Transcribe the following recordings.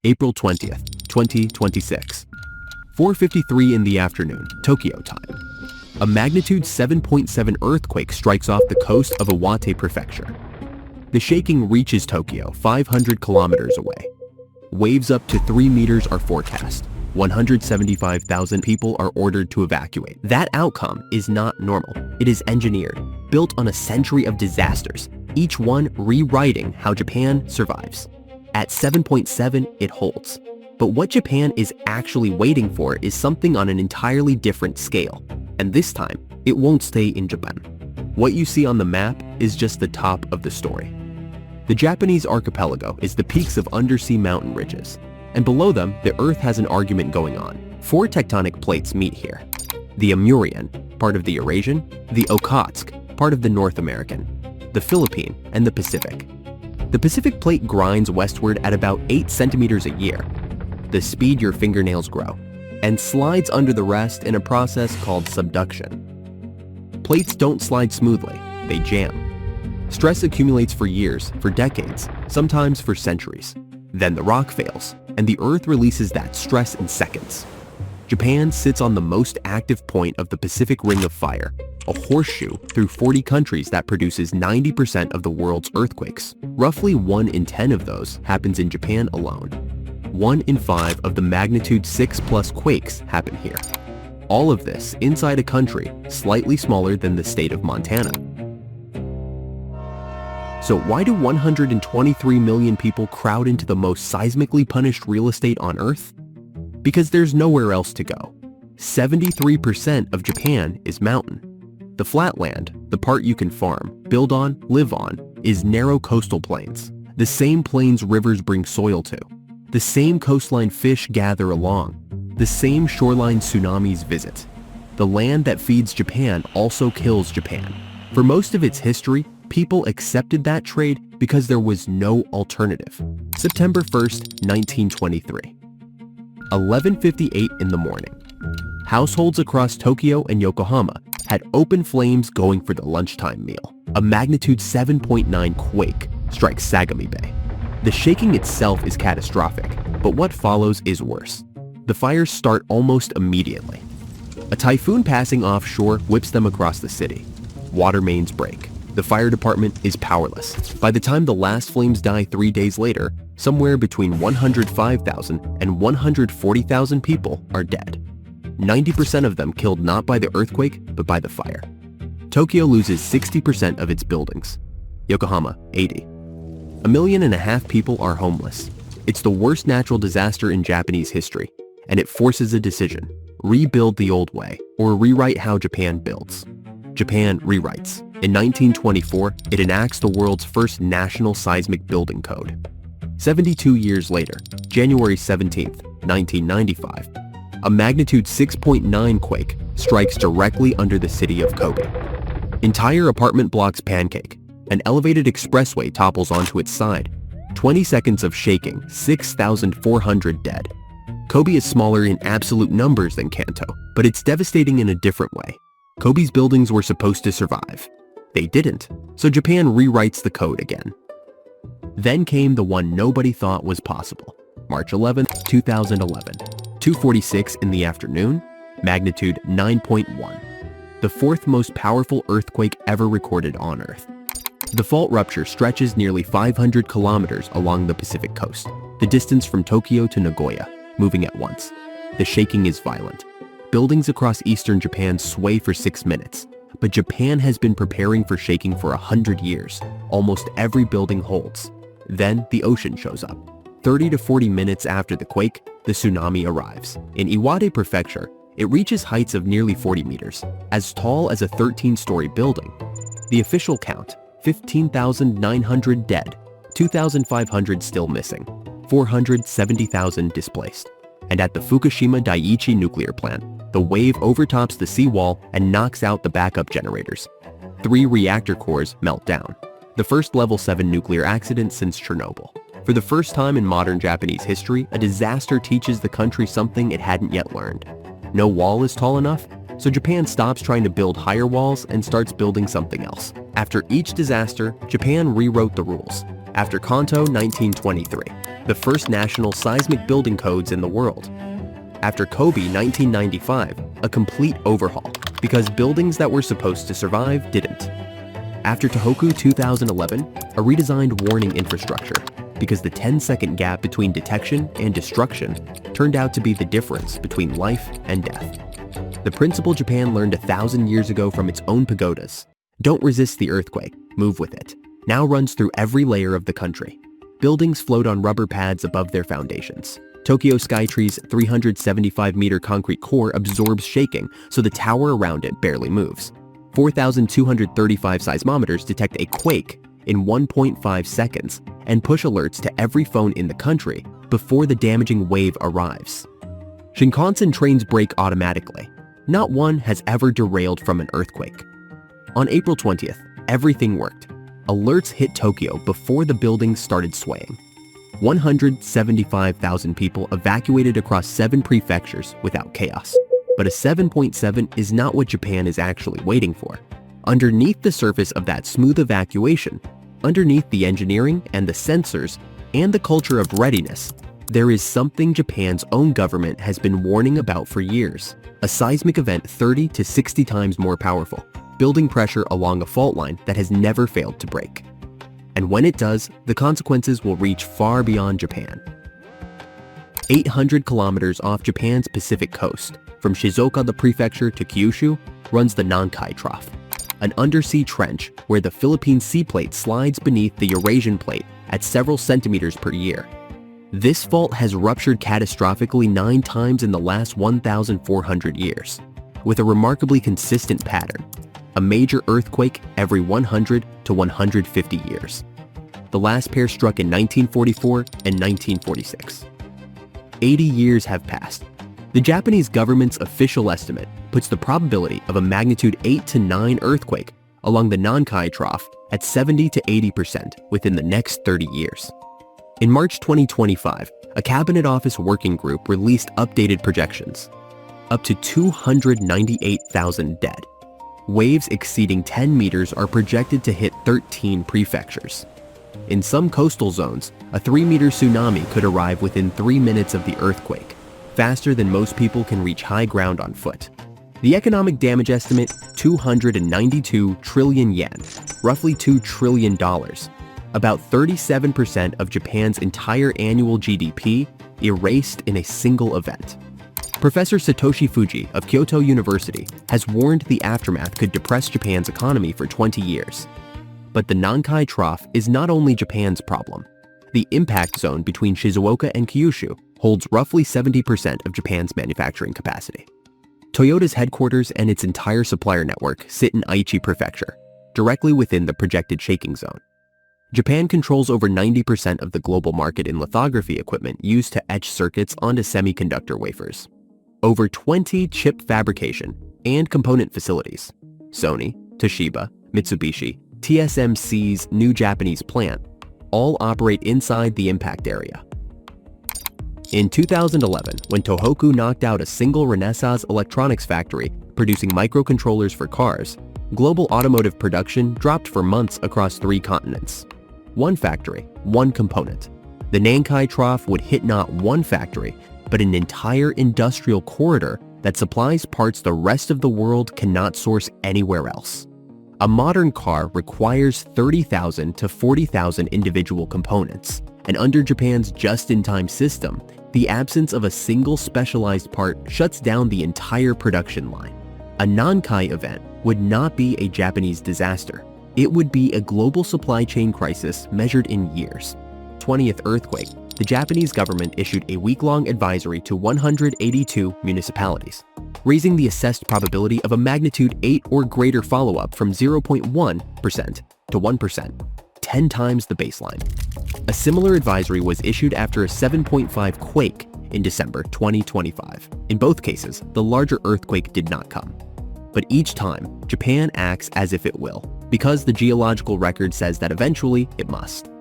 April 20th, 2026. 4:53 in the afternoon, Tokyo time. A magnitude 7.7 earthquake strikes off the coast of Iwate Prefecture. The shaking reaches Tokyo 500 kilometers away. Waves up to 3 meters are forecast. 175,000 people are ordered to evacuate. That outcome is not normal. It is engineered, built on a century of disasters, each one rewriting how Japan survives. At 7.7, it holds. But what Japan is actually waiting for is something on an entirely different scale. And this time, it won't stay in Japan. What you see on the map is just the top of the story. The Japanese archipelago is the peaks of undersea mountain ridges. And below them, the Earth has an argument going on. 4 tectonic plates meet here. The Amurian, part of the Eurasian, the Okhotsk, part of the North American, the Philippine, and the Pacific. The Pacific plate grinds westward at about 8 centimeters a year, the speed your fingernails grow, and slides under the rest in a process called subduction. Plates don't slide smoothly, they jam. Stress accumulates for years, for decades, sometimes for centuries. Then the rock fails, and the Earth releases that stress in seconds. Japan sits on the most active point of the Pacific Ring of Fire, a horseshoe through 40 countries that produces 90% of the world's earthquakes. Roughly 1 in 10 of those happens in Japan alone. 1 in 5 of the magnitude 6+ quakes happen here. All of this inside a country slightly smaller than the state of Montana. So why do 123 million people crowd into the most seismically punished real estate on Earth? Because there's nowhere else to go. 73% of Japan is mountain. The flatland, the part you can farm, build on, live on, is narrow coastal plains. The same plains rivers bring soil to. The same coastline fish gather along. The same shoreline tsunamis visit. The land that feeds Japan also kills Japan. For most of its history, people accepted that trade because there was no alternative. September 1st, 1923. 11:58 in the morning. Households across Tokyo and Yokohama had open flames going for the lunchtime meal. A magnitude 7.9 quake strikes Sagami Bay. The shaking itself is catastrophic, but what follows is worse. The fires start almost immediately. A typhoon passing offshore whips them across the city. Water mains break. The fire department is powerless. By the time the last flames die 3 days later, somewhere between 105,000 and 140,000 people are dead. 90% of them killed not by the earthquake, but by the fire. Tokyo loses 60% of its buildings. Yokohama, 80. 1.5 million people are homeless. It's the worst natural disaster in Japanese history, and it forces a decision: rebuild the old way, or rewrite how Japan builds. Japan rewrites. In 1924, it enacts the world's first national seismic building code. 72 years later, January 17, 1995, a magnitude 6.9 quake strikes directly under the city of Kobe. Entire apartment blocks pancake. An elevated expressway topples onto its side. 20 seconds of shaking, 6,400 dead. Kobe is smaller in absolute numbers than Kanto, but it's devastating in a different way. Kobe's buildings were supposed to survive. They didn't, so Japan rewrites the code again. Then came the one nobody thought was possible. March 11, 2011. 2:46 in the afternoon, magnitude 9.1. The 4th most powerful earthquake ever recorded on Earth. The fault rupture stretches nearly 500 kilometers along the Pacific coast, the distance from Tokyo to Nagoya, moving at once. The shaking is violent. Buildings across eastern Japan sway for 6 minutes, but Japan has been preparing for shaking for 100 years. Almost every building holds. Then the ocean shows up. 30 to 40 minutes after the quake, the tsunami arrives. In Iwate Prefecture, it reaches heights of nearly 40 meters, as tall as a 13-story building. The official count: 15,900 dead, 2,500 still missing, 470,000 displaced. And at the Fukushima Daiichi nuclear plant, the wave overtops the seawall and knocks out the backup generators. 3 reactor cores melt down. The first level 7 nuclear accident since Chernobyl. For the first time in modern Japanese history, a disaster teaches the country something it hadn't yet learned. No wall is tall enough, so Japan stops trying to build higher walls and starts building something else. After each disaster, Japan rewrote the rules. After Kanto 1923, the first national seismic building codes in the world. After Kobe 1995, a complete overhaul, because buildings that were supposed to survive didn't. After Tohoku 2011, a redesigned warning infrastructure, because the 10-second gap between detection and destruction turned out to be the difference between life and death. The principle Japan learned 1,000 years ago from its own pagodas, don't resist the earthquake, move with it, now runs through every layer of the country. Buildings float on rubber pads above their foundations. Tokyo Skytree's 375-meter concrete core absorbs shaking, so the tower around it barely moves. 4,235 seismometers detect a quake in 1.5 seconds and push alerts to every phone in the country before the damaging wave arrives. Shinkansen trains brake automatically. Not one has ever derailed from an earthquake. On April 20th, everything worked. Alerts hit Tokyo before the buildings started swaying. 175,000 people evacuated across 7 prefectures without chaos. But a 7.7 is not what Japan is actually waiting for. Underneath the surface of that smooth evacuation, underneath the engineering and the sensors and the culture of readiness, there is something Japan's own government has been warning about for years. A seismic event 30 to 60 times more powerful, building pressure along a fault line that has never failed to break. And when it does, the consequences will reach far beyond Japan. 800 kilometers off Japan's Pacific coast, from Shizuoka the prefecture to Kyushu, runs the Nankai Trough, an undersea trench where the Philippine sea plate slides beneath the Eurasian plate at several centimeters per year. This fault has ruptured catastrophically 9 times in the last 1,400 years, with a remarkably consistent pattern, a major earthquake every 100 to 150 years. The last pair struck in 1944 and 1946. 80 years have passed. The Japanese government's official estimate puts the probability of a magnitude 8 to 9 earthquake along the Nankai Trough at 70 to 80% within the next 30 years. In March 2025, a Cabinet Office working group released updated projections. Up to 298,000 dead. Waves exceeding 10 meters are projected to hit 13 prefectures. In some coastal zones, a 3-meter tsunami could arrive within 3 minutes of the earthquake, faster than most people can reach high ground on foot. The economic damage estimate, 292 trillion yen, roughly $2 trillion, about 37% of Japan's entire annual GDP, erased in a single event. Professor Satoshi Fuji of Kyoto University has warned the aftermath could depress Japan's economy for 20 years. But the Nankai Trough is not only Japan's problem. The impact zone between Shizuoka and Kyushu holds roughly 70% of Japan's manufacturing capacity. Toyota's headquarters and its entire supplier network sit in Aichi Prefecture, directly within the projected shaking zone. Japan controls over 90% of the global market in lithography equipment used to etch circuits onto semiconductor wafers. Over 20 chip fabrication and component facilities, Sony, Toshiba, Mitsubishi, TSMC's new Japanese plant, all operate inside the impact area. In 2011, when Tohoku knocked out a single Renesas electronics factory producing microcontrollers for cars, global automotive production dropped for months across 3 continents. One factory, one component. The Nankai Trough would hit not one factory, but an entire industrial corridor that supplies parts the rest of the world cannot source anywhere else. A modern car requires 30,000 to 40,000 individual components, and under Japan's just-in-time system, the absence of a single specialized part shuts down the entire production line. A Nankai event would not be a Japanese disaster. It would be a global supply chain crisis measured in years. 20th earthquake, the Japanese government issued a week-long advisory to 182 municipalities, raising the assessed probability of a magnitude 8 or greater follow-up from 0.1% to 1%, 10 times the baseline. A similar advisory was issued after a 7.5 quake in December 2025. In both cases, the larger earthquake did not come. But each time, Japan acts as if it will, because the geological record says that eventually it must.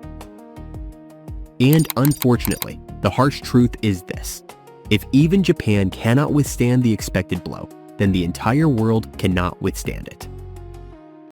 And unfortunately, the harsh truth is this: if even Japan cannot withstand the expected blow, then the entire world cannot withstand it.